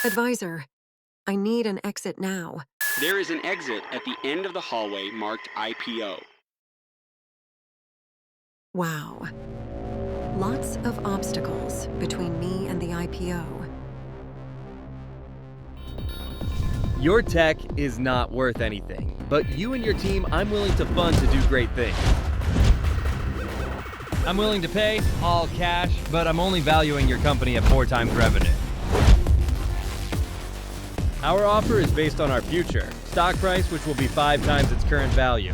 Advisor, I need an exit now. There is an exit at the end of the hallway marked IPO. Wow. Lots of obstacles between me and the IPO. Your tech is not worth anything, but you and your team I'm willing to fund to do great things. I'm willing to pay all cash, but I'm only valuing your company at 4 times revenue. Our offer is based on our future, stock price which will be 5 times its current value.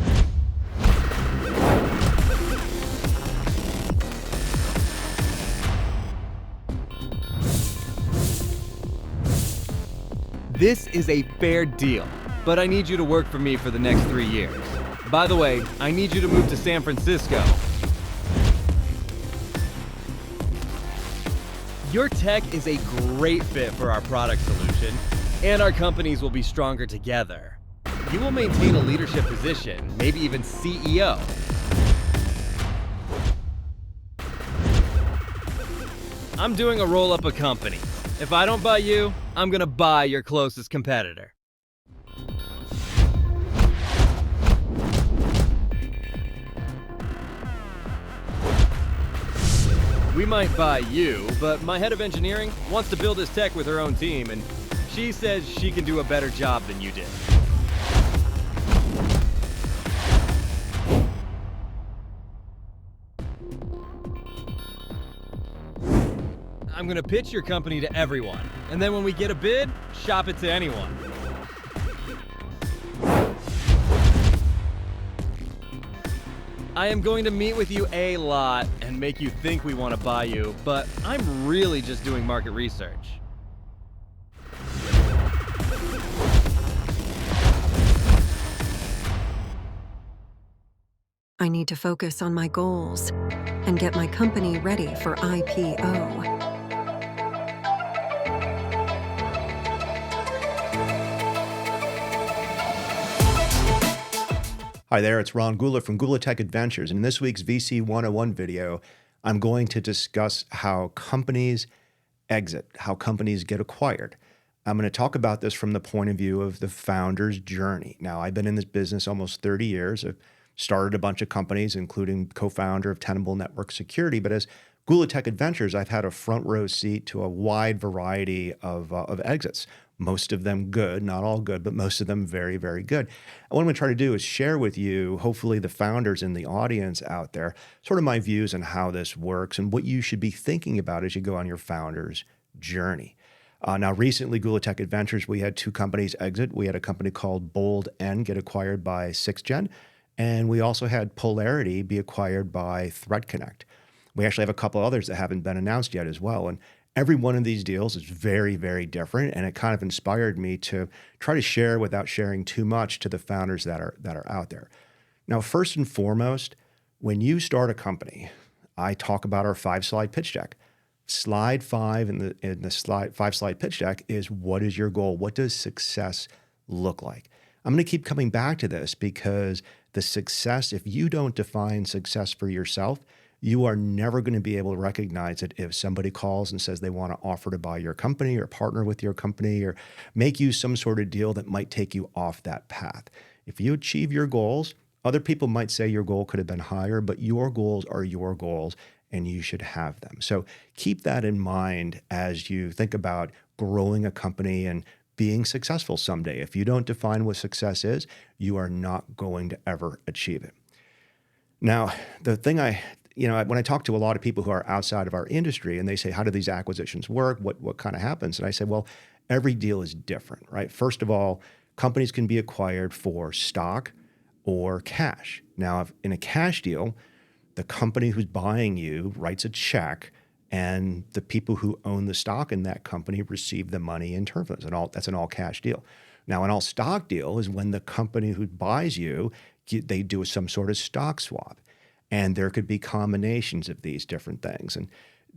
This is a fair deal, but I need you to work for me for the next 3 years. By the way, I need you to move to San Francisco. Your tech is a great fit for our product solution, and our companies will be stronger together. You will maintain a leadership position, maybe even CEO. I'm doing a roll-up of companies. If I don't buy you, I'm gonna buy your closest competitor. We might buy you, but my head of engineering wants to build his tech with her own team, and she says she can do a better job than you did. I'm gonna pitch your company to everyone, and then when we get a bid, shop it to anyone. I am going to meet with you a lot and make you think we want to buy you, but I'm really just doing market research. I need to focus on my goals and get my company ready for IPO. Hi there, it's Ron Gula from Gula Tech Adventures. And in this week's VC 101 video, I'm going to discuss how companies exit, how companies get acquired. I'm going to talk about this from the point of view of the founder's journey. Now, I've been in this business almost 30 years. I've started a bunch of companies, including co-founder of Tenable Network Security. But as Gula Tech Adventures, I've had a front row seat to a wide variety of exits. Most of them good, not all good, but most of them very, very good. And what I'm going to try to do is share with you, hopefully the founders in the audience out there, sort of my views on how this works and what you should be thinking about as you go on your founder's journey. Now, recently, Gula Tech Adventures, we had 2 companies exit. We had a company called Boldend get acquired by 6gen, and we also had Polarity be acquired by ThreatConnect. We actually have a couple others that haven't been announced yet as well. And every one of these deals is very, very different, and it kind of inspired me to try to share without sharing too much to the founders that are out there. Now, first and foremost, when you start a company, I talk about our 5-slide pitch deck. Slide 5 in the 5-slide pitch deck is, what is your goal? What does success look like? I'm going to keep coming back to this because the success, if you don't define success for yourself, you are never going to be able to recognize it if somebody calls and says they want to offer to buy your company or partner with your company or make you some sort of deal that might take you off that path. If you achieve your goals, other people might say your goal could have been higher, but your goals are your goals and you should have them. So keep that in mind as you think about growing a company and being successful someday. If you don't define what success is, you are not going to ever achieve it. Now, the thing when I talk to a lot of people who are outside of our industry and they say, how do these acquisitions work? What kind of happens? And I say, well, every deal is different, right? First of all, companies can be acquired for stock or cash. Now, if in a cash deal, the company who's buying you writes a check and the people who own the stock in that company receive the money in turn for it. That's an all cash deal. Now, an all stock deal is when the company who buys you, they do some sort of stock swap. And there could be combinations of these different things. And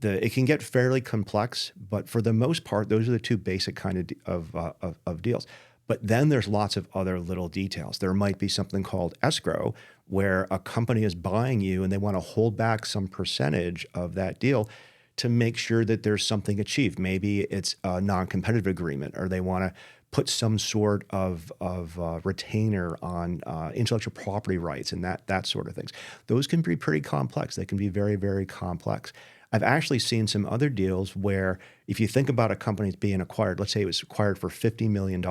it can get fairly complex, but for the most part, those are the 2 basic kind of deals. But then there's lots of other little details. There might be something called escrow, where a company is buying you and they want to hold back some percentage of that deal to make sure that there's something achieved. Maybe it's a non-competitive agreement, or they want to put some sort of retainer on intellectual property rights and that sort of things. Those can be pretty complex. They can be very, very complex. I've actually seen some other deals where if you think about a company that's being acquired, let's say it was acquired for $50 million,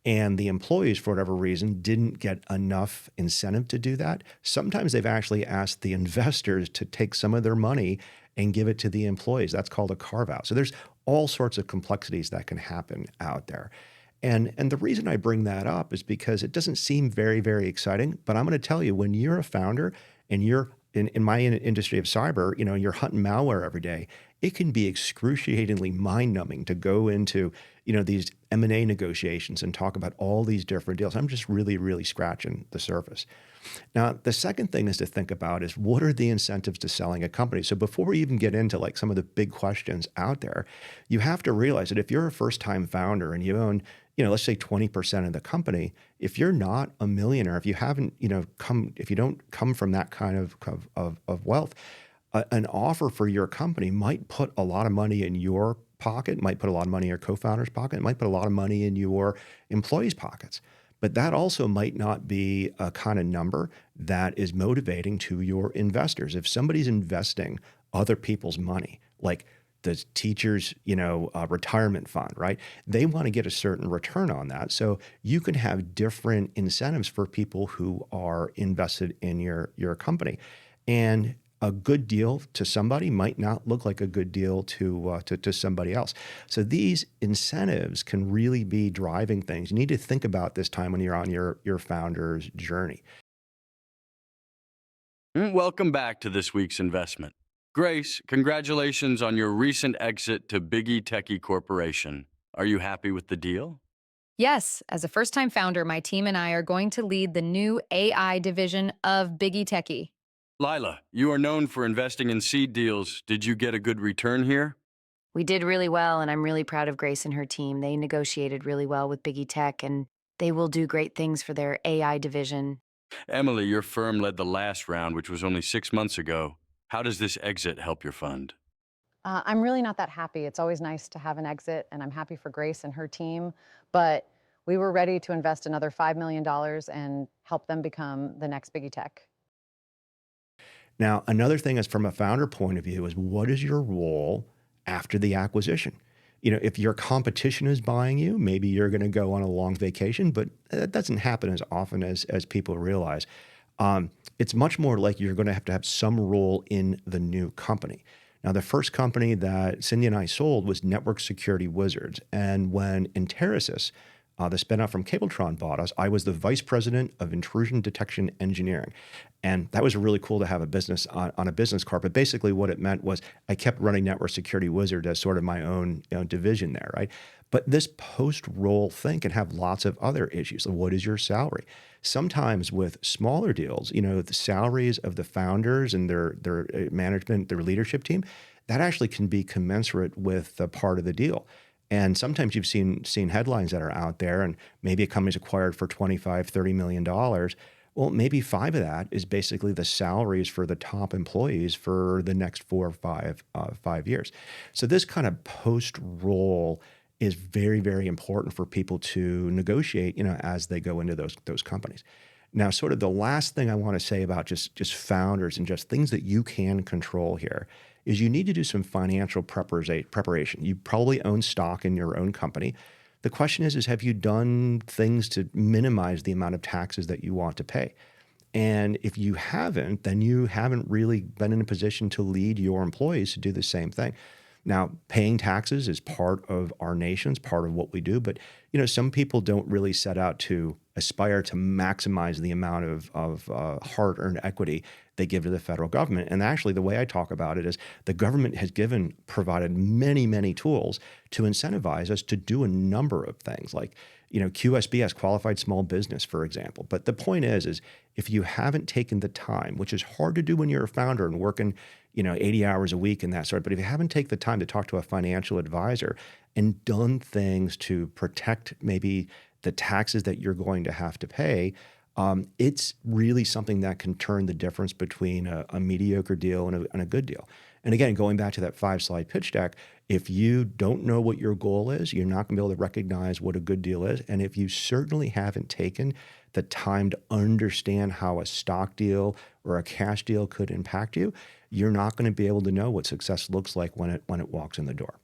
and the employees, for whatever reason, didn't get enough incentive to do that. Sometimes they've actually asked the investors to take some of their money and give it to the employees. That's called a carve-out. So there's all sorts of complexities that can happen out there. And the reason I bring that up is because it doesn't seem very, very exciting, but I'm going to tell you, when you're a founder and you're in my industry of cyber, you're hunting malware every day, it can be excruciatingly mind-numbing to go into, these M&A negotiations and talk about all these different deals. I'm just really, really scratching the surface. Now, the second thing is to think about is, what are the incentives to selling a company? So before we even get into like some of the big questions out there, you have to realize that if you're a first-time founder and you own, let's say 20% of the company, if you're not a millionaire, if you haven't, if you don't come from that kind of wealth, an offer for your company might put a lot of money in your pocket, might put a lot of money in your co-founder's pocket, might put a lot of money in your employees' pockets. But that also might not be a kind of number that is motivating to your investors. If somebody's investing other people's money, like the teacher's, retirement fund, right? They want to get a certain return on that. So you can have different incentives for people who are invested in your company. And a good deal to somebody might not look like a good deal to somebody else. So these incentives can really be driving things. You need to think about this time when you're on your founder's journey. Welcome back to this week's investment. Grace, congratulations on your recent exit to Biggie Techie Corporation. Are you happy with the deal? Yes, as a first-time founder, my team and I are going to lead the new AI division of Biggie Techie. Lila, you are known for investing in seed deals. Did you get a good return here? We did really well, and I'm really proud of Grace and her team. They negotiated really well with Biggie Tech, and they will do great things for their AI division. Emily, your firm led the last round, which was only 6 months ago. How does this exit help your fund? I'm really not that happy. It's always nice to have an exit, and I'm happy for Grace and her team, but we were ready to invest another $5 million and help them become the next Biggie Tech. Now, another thing is, from a founder point of view, is what is your role after the acquisition? If your competition is buying you, maybe you're going to go on a long vacation, but that doesn't happen as often as people realize. It's much more like you're going to have some role in the new company. Now, the first company that Cindy and I sold was Network Security Wizards. And when Interisys, the spinoff from Cabletron, bought us, I was the vice president of intrusion detection engineering. And that was really cool to have a business on a business card. But basically what it meant was I kept running Network Security Wizard as sort of my own division there, right? But this post-roll thing can have lots of other issues. So what is your salary? Sometimes with smaller deals, the salaries of the founders and their management, their leadership team, that actually can be commensurate with the part of the deal. And sometimes you've seen headlines that are out there, and maybe a company's acquired for $25, $30 million. Well, maybe 5 of that is basically the salaries for the top employees for the next 4 or 5 years. So this kind of post-roll is very, very important for people to negotiate, as they go into those companies. Now, sort of the last thing I want to say about just founders and just things that you can control here is you need to do some financial preparation. You probably own stock in your own company. The question is have you done things to minimize the amount of taxes that you want to pay? And if you haven't, then you haven't really been in a position to lead your employees to do the same thing. Now, paying taxes is part of our nation's part of what we do, but some people don't really set out to aspire to maximize the amount of hard-earned equity they give to the federal government. And actually, the way I talk about it is the government has provided many, many tools to incentivize us to do a number of things, like QSBS, qualified small business, for example. But the point is if you haven't taken the time, which is hard to do when you're a founder and working 80 hours a week and that sort, but if you haven't taken the time to talk to a financial advisor and done things to protect maybe the taxes that you're going to have to pay, it's really something that can turn the difference between a mediocre deal and a good deal. And again, going back to that 5-slide pitch deck, if you don't know what your goal is, you're not going to be able to recognize what a good deal is. And if you certainly haven't taken the time to understand how a stock deal or a cash deal could impact you, you're not going to be able to know what success looks like when it walks in the door.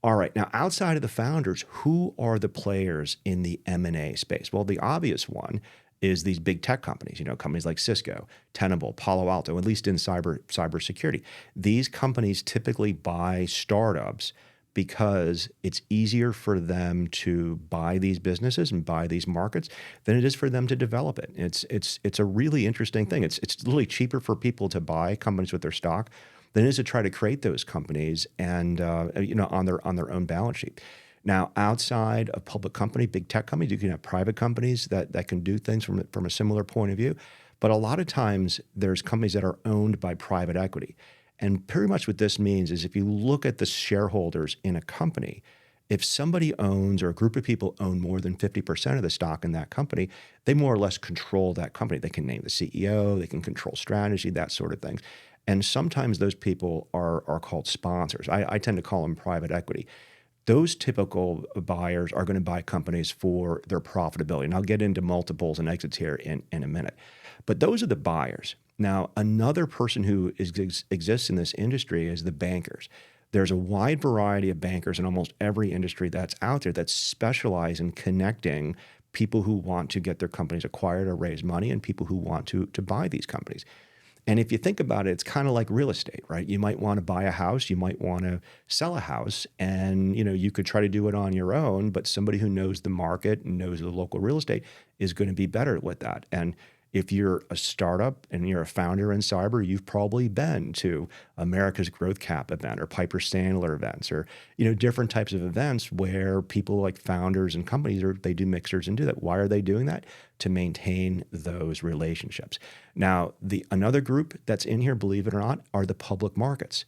All right, now outside of the founders, who are the players in the M&A space? Well, the obvious one is these big tech companies, companies like Cisco, Tenable, Palo Alto, at least in cybersecurity. These companies typically buy startups because it's easier for them to buy these businesses and buy these markets than it is for them to develop it. It's a really interesting thing. It's literally cheaper for people to buy companies with their stock than it is to try to create those companies and on their own balance sheet. Now, outside of public company, big tech companies, you can have private companies that can do things from a similar point of view. But a lot of times there's companies that are owned by private equity. And pretty much what this means is if you look at the shareholders in a company, if somebody owns or a group of people own more than 50% of the stock in that company, they more or less control that company. They can name the CEO, they can control strategy, that sort of thing. And sometimes those people are called sponsors. I tend to call them private equity. Those typical buyers are going to buy companies for their profitability. And I'll get into multiples and exits here in a minute. But those are the buyers. Now, another person who exists in this industry is the bankers. There's a wide variety of bankers in almost every industry that's out there that specialize in connecting people who want to get their companies acquired or raise money and people who want to buy these companies. And if you think about it, it's kind of like real estate, right? You might want to buy a house, you might want to sell a house, and you could try to do it on your own, but somebody who knows the market and knows the local real estate is going to be better with that. And if you're a startup and you're a founder in cyber, you've probably been to America's Growth Cap event or Piper Sandler events or different types of events where people like founders and companies they do mixers and do that. Why are they doing that? To maintain those relationships. Now, another group that's in here, believe it or not, are the public markets.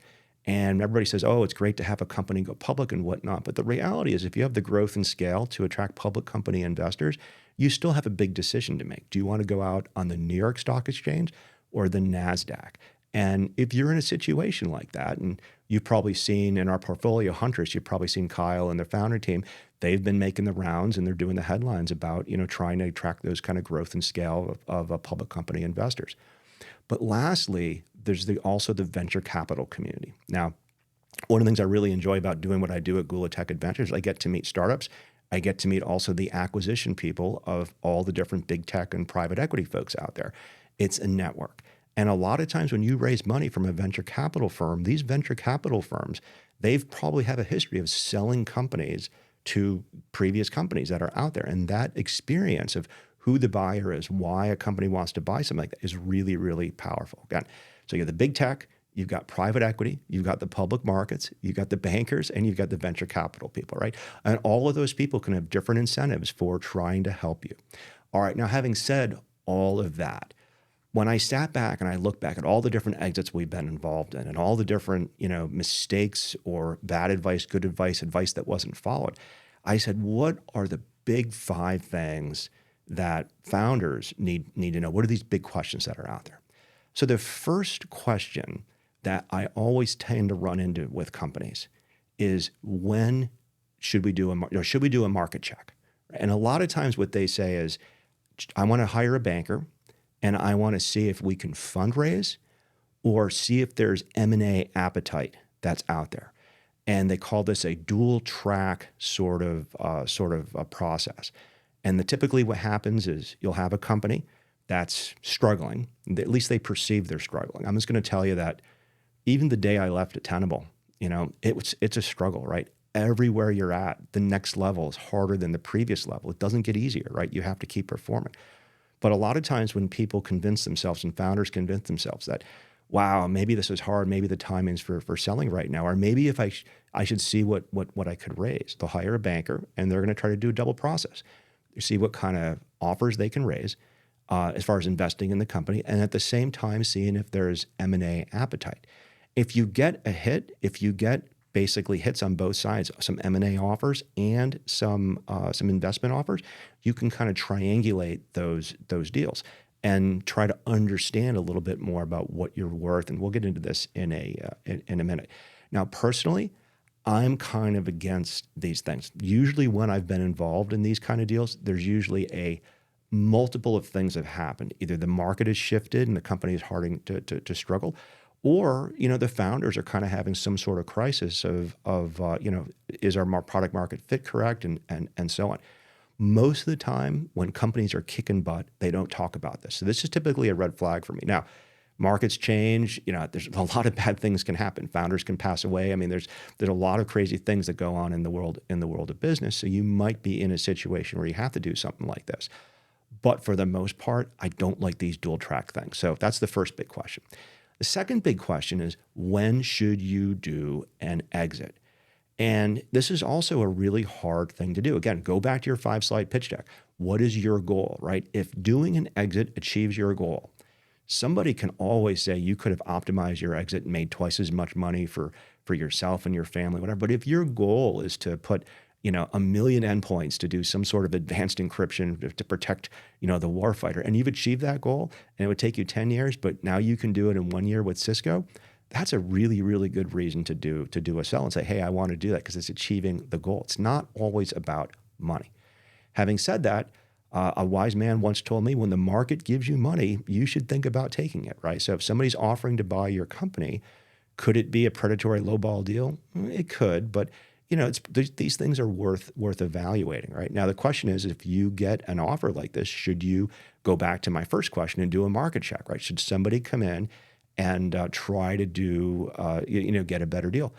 And everybody says, oh, it's great to have a company go public and whatnot. But the reality is if you have the growth and scale to attract public company investors, you still have a big decision to make. Do you want to go out on the New York Stock Exchange or the NASDAQ? And if you're in a situation like that, and you've probably seen in our portfolio hunters, you've probably seen Kyle and their founder team, they've been making the rounds and they're doing the headlines about, trying to attract those kind of growth and scale of public company investors. But lastly, there's also the venture capital community. Now, one of the things I really enjoy about doing what I do at Gula Tech Adventures, I get to meet startups. I get to meet also the acquisition people of all the different big tech and private equity folks out there. It's a network. And a lot of times when you raise money from a venture capital firm, these venture capital firms, they've probably have a history of selling companies to previous companies that are out there. And that experience of who the buyer is, why a company wants to buy something like that is really, really powerful. Again, so you have the big tech, you've got private equity, you've got the public markets, you've got the bankers, and you've got the venture capital people, right? And all of those people can have different incentives for trying to help you. All right, now having said all of that, when I sat back and I looked back at all the different exits we've been involved in and all the different, mistakes or bad advice, good advice, advice that wasn't followed, I said, what are the big 5 things that founders need to know? What are these big questions that are out there? So the first question that I always tend to run into with companies is when should we do a market check? And a lot of times what they say is, I want to hire a banker and I want to see if we can fundraise or see if there's M&A appetite that's out there. And they call this a dual track sort of a process. And typically what happens is you'll have a company that's struggling. At least they perceive they're struggling. I'm just going to tell you that even the day I left at Tenable, it's a struggle, right? Everywhere you're at, the next level is harder than the previous level. It doesn't get easier, right? You have to keep performing. But a lot of times when people convince themselves and founders convince themselves that, wow, maybe this is hard, maybe the timing's for selling right now, or maybe if I should see what I could raise. They'll hire a banker and they're going to try to do a double process. You see what kind of offers they can raise as far as investing in the company, and at the same time seeing if there's M&A appetite. If you get a hit, if you get basically hits on both sides, some M&A offers and some investment offers, you can kind of triangulate those deals. and try to understand a little bit more about what you're worth. And we'll get into this in a minute. Now, personally, I'm kind of against these things. Usually when I've been involved in these kind of deals, there's usually a multiple of things have happened. Either the market has shifted and the company is starting to struggle, or the founders are kind of having some sort of crisis of is our product market fit correct, and so on. Most of the time when companies are kicking butt, they don't talk about this. So this is typically a red flag for me. Now, markets change. There's a lot of bad things can happen. Founders can pass away. I mean, there's a lot of crazy things that go on in the world of business. So you might be in a situation where you have to do something like this. But for the most part, I don't like these dual track things. So that's the first big question. The second big question is, when should you do an exit? And this is also a really hard thing to do. Again, go back to your 5-slide pitch deck. What is your goal, right? If doing an exit achieves your goal, somebody can always say you could have optimized your exit and made twice as much money for yourself and your family, whatever. But if your goal is to put 1 million endpoints to do some sort of advanced encryption to protect, the warfighter, and you've achieved that goal, and it would take you 10 years, but now you can do it in 1 year with Cisco, that's a really, really good reason to do a sell and say, hey, I want to do that because it's achieving the goal. It's not always about money. Having said that, a wise man once told me, when the market gives you money, you should think about taking it, right? So if somebody's offering to buy your company, could it be a predatory lowball deal? It could, but these things are worth evaluating, right? Now, the question is, if you get an offer like this, should you go back to my first question and do a market check, right? Should somebody come in and try to do, get a better deal?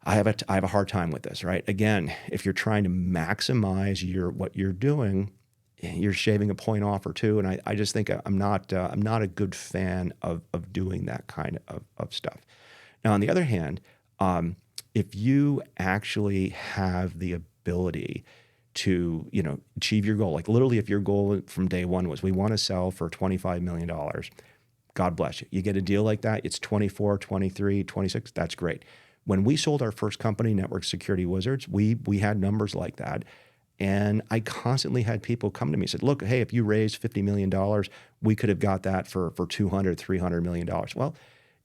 I have a hard time with this, right? Again, if you're trying to maximize what you're doing, you're shaving a point off or two, and I just think I'm not a good fan of doing that kind of stuff. Now, on the other hand, if you actually have the ability to, achieve your goal, like literally if your goal from day one was, we want to sell for $25 million, God bless you. You get a deal like that, it's 24, 23, 26, that's great. When we sold our first company, Network Security Wizards, we had numbers like that. And I constantly had people come to me and said, look, hey, if you raised $50 million, we could have got that for $200, $300 million. Well,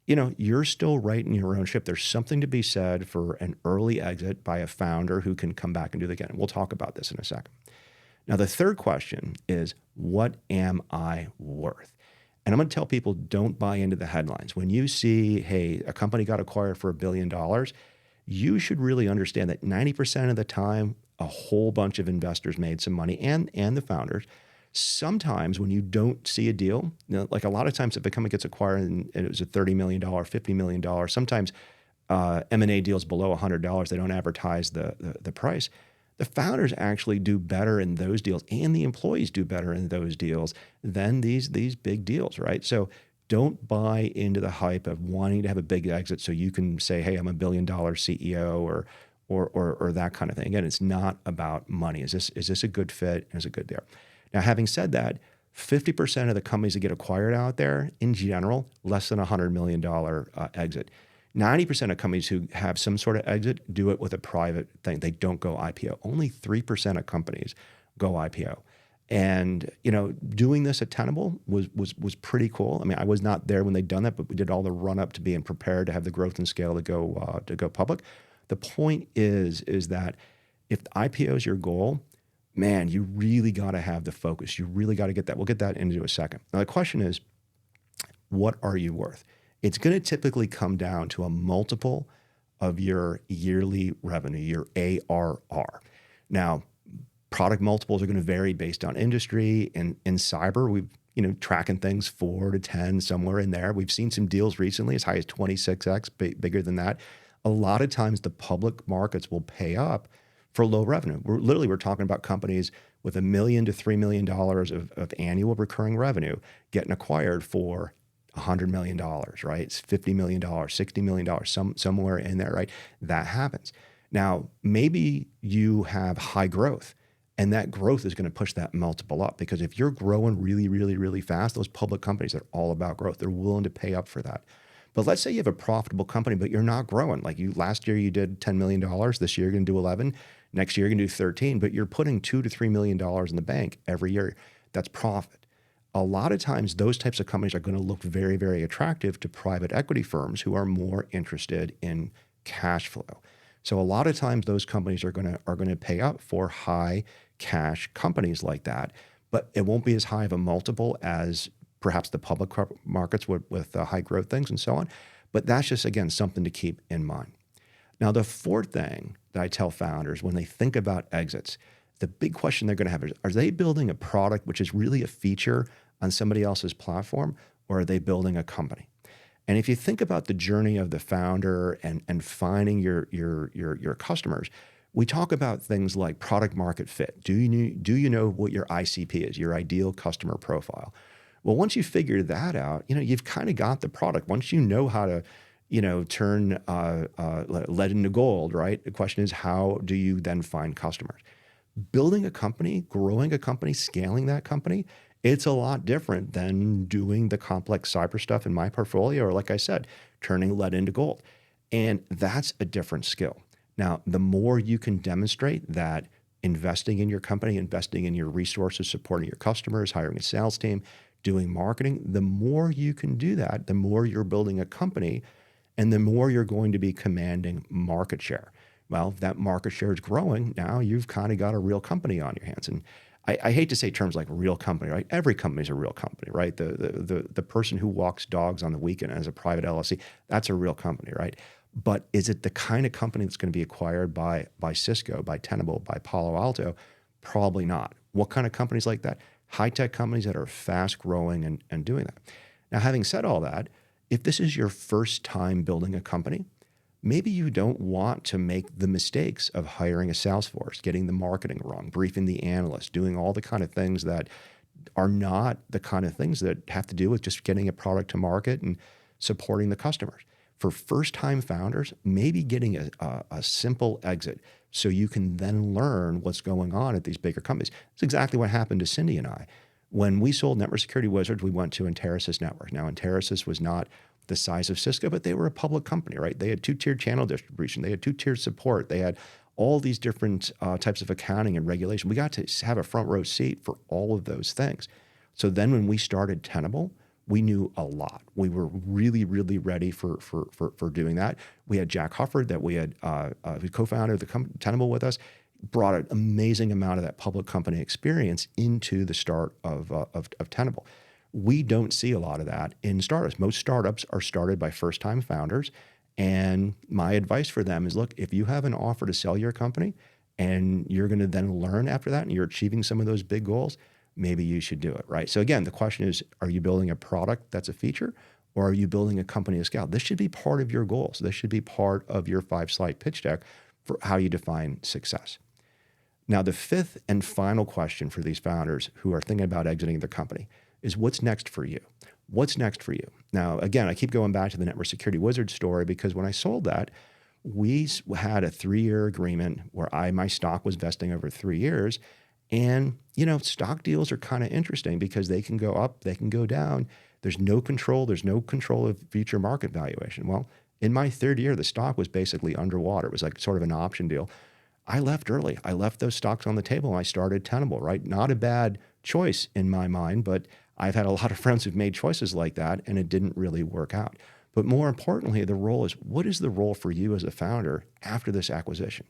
you're still writing your own ship. There's something to be said for an early exit by a founder who can come back and do it again. And we'll talk about this in a second. Now, the third question is, what am I worth? And I'm going to tell people, don't buy into the headlines. When you see, hey, a company got acquired for $1 billion, you should really understand that 90% of the time, a whole bunch of investors made some money, and the founders. Sometimes when you don't see a deal, like a lot of times if a company gets acquired and it was a $30 million, $50 million, sometimes M&A deals below $100, they don't advertise the price. The founders actually do better in those deals, and the employees do better in those deals than these big deals, right? So don't buy into the hype of wanting to have a big exit so you can say, hey, I'm a $1 billion CEO or that kind of thing. Again, it's not about money. Is this a good fit? Is it good there? Now, having said that, 50% of the companies that get acquired out there, in general, less than $100 million exit. 90% of companies who have some sort of exit do it with a private thing. They don't go IPO. Only 3% of companies go IPO. And doing this at Tenable was pretty cool. I mean, I was not there when they'd done that, but we did all the run up to being prepared to have the growth and scale to go public. The point is that if IPO is your goal, man, you really got to have the focus. You really got to get that. We'll get that into a second. Now, the question is, what are you worth? It's going to typically come down to a multiple of your yearly revenue, your ARR. Now, product multiples are going to vary based on industry. In cyber, we've tracking things 4 to 10, somewhere in there. We've seen some deals recently as high as 26x, bigger than that. A lot of times the public markets will pay up for low revenue. We're talking about companies with $1 million to $3 million of annual recurring revenue getting acquired for $100 million, right? It's $50 million, $60 million, somewhere in there, right? That happens. Now, maybe you have high growth, and that growth is going to push that multiple up, because if you're growing really, really, really fast, those public companies are all about growth. They're willing to pay up for that. But let's say you have a profitable company, but you're not growing. Like last year you did $10 million. This year you're going to do 11. Next year you're going to do 13, but you're putting $2 to $3 million in the bank every year. That's profit. a lot of times those types of companies are going to look very, very attractive to private equity firms who are more interested in cash flow. So a lot of times those companies are going to pay up for high cash companies like that, but it won't be as high of a multiple as perhaps the public markets with high growth things and so on. But that's just, again, something to keep in mind. Now, the fourth thing that I tell founders when they think about exits, the big question they're going to have is, are they building a product which is really a feature on somebody else's platform, or are they building a company? And if you think about the journey of the founder and finding your customers, we talk about things like product market fit. Do you know what your ICP is, your ideal customer profile? Well, once you figure that out, you've kind of got the product. Once you know how to turn lead into gold, right? The question is, how do you then find customers? Building a company, growing a company, scaling that company, it's a lot different than doing the complex cyber stuff in my portfolio, or like I said, turning lead into gold. And that's a different skill. Now, the more you can demonstrate that investing in your company, investing in your resources, supporting your customers, hiring a sales team, doing marketing, the more you can do that, the more you're building a company and the more you're going to be commanding market share. Well, if that market share is growing, now you've kind of got a real company on your hands. And I hate to say terms like real company, right? Every company is a real company, right? The person who walks dogs on the weekend as a private LLC, that's a real company, right? But is it the kind of company that's going to be acquired by Cisco, by Tenable, by Palo Alto? Probably not. What kind of companies like that? High-tech companies that are fast growing and doing that. Now, having said all that, if this is your first time building a company, maybe you don't want to make the mistakes of hiring a sales force, getting the marketing wrong, briefing the analyst, doing all the kind of things that are not the kind of things that have to do with just getting a product to market and supporting the customers. For first-time founders, maybe getting a simple exit so you can then learn what's going on at these bigger companies. It's exactly what happened to Cindy and I. When we sold Network Security Wizards, we went to Enterasys Network. Now, Enterasys was not the size of Cisco, but they were a public company, right? They had two-tiered channel distribution. They had two-tiered support. They had all these different types of accounting and regulation. We got to have a front row seat for all of those things. So then when we started Tenable, we knew a lot. We were really, really ready for doing that. We had Jack Hufford, that we had who co-founded Tenable with us, brought an amazing amount of that public company experience into the start of Tenable. We don't see a lot of that in startups. Most startups are started by first-time founders. And my advice for them is, look, if you have an offer to sell your company and you're going to then learn after that and you're achieving some of those big goals, maybe you should do it, right? So again, the question is, are you building a product that's a feature, or are you building a company of scale? This should be part of your goals. This should be part of your 5-slide pitch deck for how you define success. Now, the fifth and final question for these founders who are thinking about exiting their company is, what's next for you? What's next for you? Now, again, I keep going back to the Network Security Wizard story, because when I sold that, we had a 3-year agreement where my stock was vesting over 3 years. And, stock deals are kind of interesting because they can go up, they can go down. There's no control. There's no control of future market valuation. Well, in my 3rd year, the stock was basically underwater. It was like sort of an option deal. I left early. I left those stocks on the table and I started Tenable, right? Not a bad choice in my mind, but I've had a lot of friends who've made choices like that and it didn't really work out. But more importantly, the role is, what is the role for you as a founder after this acquisition?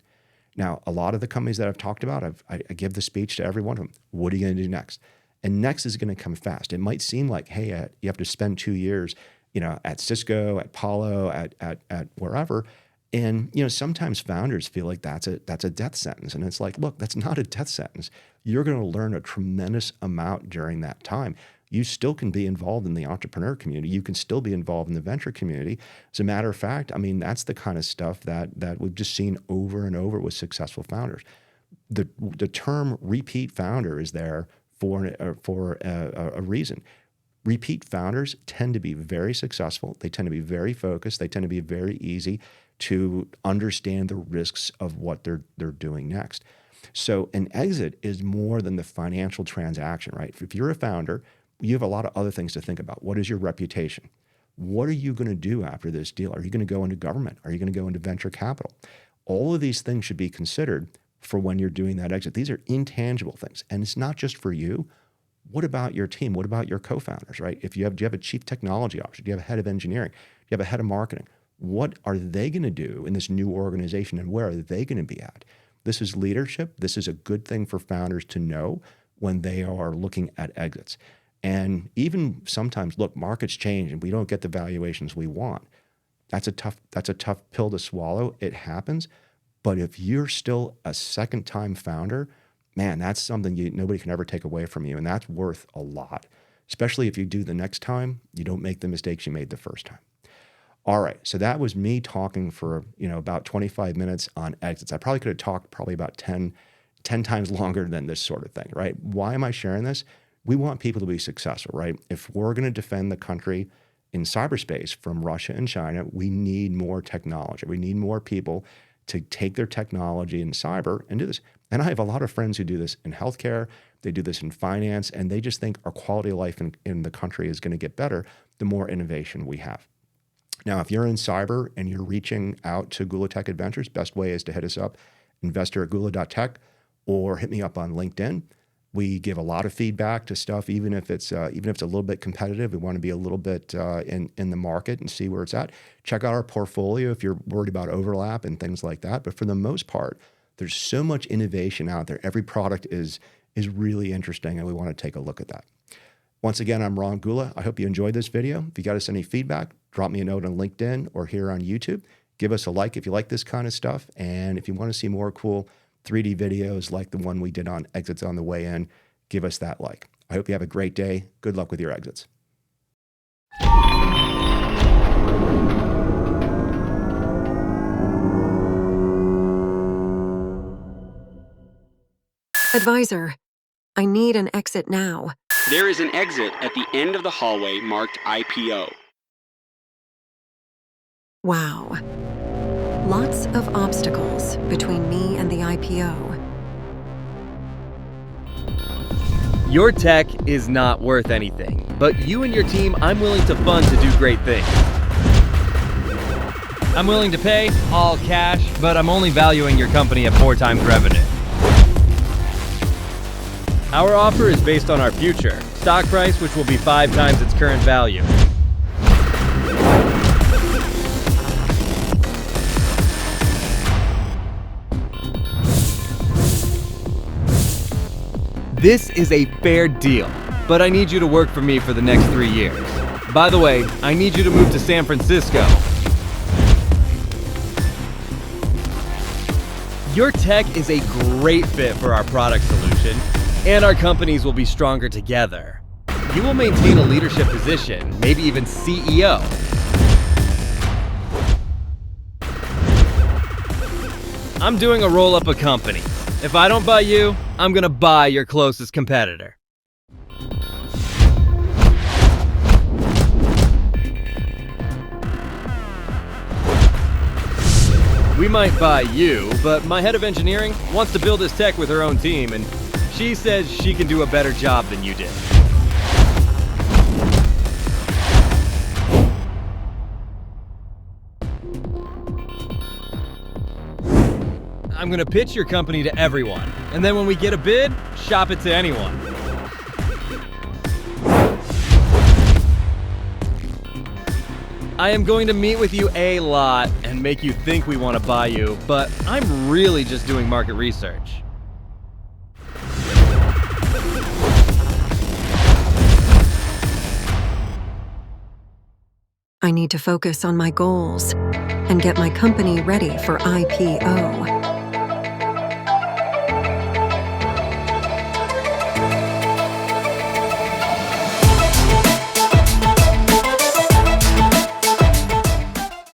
Now, a lot of the companies that I've talked about, I give the speech to every one of them. What are you going to do next? And next is going to come fast. It might seem like, hey, you have to spend 2 years, at Cisco, at Palo, at wherever. And, sometimes founders feel like that's a death sentence. And it's like, look, that's not a death sentence. You're going to learn a tremendous amount during that time. You still can be involved in the entrepreneur community. You can still be involved in the venture community. As a matter of fact, that's the kind of stuff that we've just seen over and over with successful founders. The term repeat founder is there for a reason. Repeat founders tend to be very successful. They tend to be very focused. They tend to be very easy to understand the risks of what they're doing next. So an exit is more than the financial transaction, right? If you're a founder, you have a lot of other things to think about. What is your reputation? What are you going to do after this deal? Are you going to go into government? Are you going to go into venture capital? All of these things should be considered for when you're doing that exit. These are intangible things. And it's not just for you. what about your team? What about your co-founders, right? Do you have a chief technology officer? Do you have a head of engineering? Do you have a head of marketing? What are they going to do in this new organization, and where are they going to be at? This is leadership. This is a good thing for founders to know when they are looking at exits. And even sometimes, look, markets change and we don't get the valuations we want. That's a tough pill to swallow. It happens. But if you're still a second-time founder, man, that's something nobody can ever take away from you. And that's worth a lot, especially if you do the next time, you don't make the mistakes you made the first time. All right, so that was me talking for about 25 minutes on exits. I probably could have talked probably about 10 times longer than this sort of thing, right? Why am I sharing this? We want people to be successful, right? If we're going to defend the country in cyberspace from Russia and China, we need more technology. We need more people to take their technology in cyber and do this. And I have a lot of friends who do this in healthcare, they do this in finance, and they just think our quality of life in the country is going to get better the more innovation we have. Now, if you're in cyber and you're reaching out to Gula Tech Adventures, best way is to hit us up, investor@gula.tech, or hit me up on LinkedIn. We give a lot of feedback to stuff, even if it's a little bit competitive. We want to be a little bit in the market and see where it's at. Check out our portfolio if you're worried about overlap and things like that. But for the most part, there's so much innovation out there. Every product is really interesting, and we want to take a look at that. Once again, I'm Ron Gula. I hope you enjoyed this video. If you got us any feedback, drop me a note on LinkedIn or here on YouTube. Give us a like if you like this kind of stuff. And if you want to see more cool 3D videos like the one we did on exits on the way in, give us that like. I hope you have a great day. Good luck with your exits. Advisor, I need an exit now. There is an exit at the end of the hallway marked IPO. Wow. Lots of obstacles between me and the IPO. Your tech is not worth anything, but you and your team I'm willing to fund to do great things. I'm willing to pay all cash, but I'm only valuing your company at 4 times revenue. Our offer is based on our future, stock price which will be 5 times its current value. This is a fair deal, but I need you to work for me for the next 3 years. By the way, I need you to move to San Francisco. Your tech is a great fit for our product solution, and our companies will be stronger together. You will maintain a leadership position, maybe even CEO. I'm doing a roll-up of companies. If I don't buy you, I'm gonna buy your closest competitor. We might buy you, but my head of engineering wants to build his tech with her own team, and she says she can do a better job than you did. I'm gonna pitch your company to everyone, and then when we get a bid, shop it to anyone. I am going to meet with you a lot and make you think we want to buy you, but I'm really just doing market research. I need to focus on my goals and get my company ready for IPO.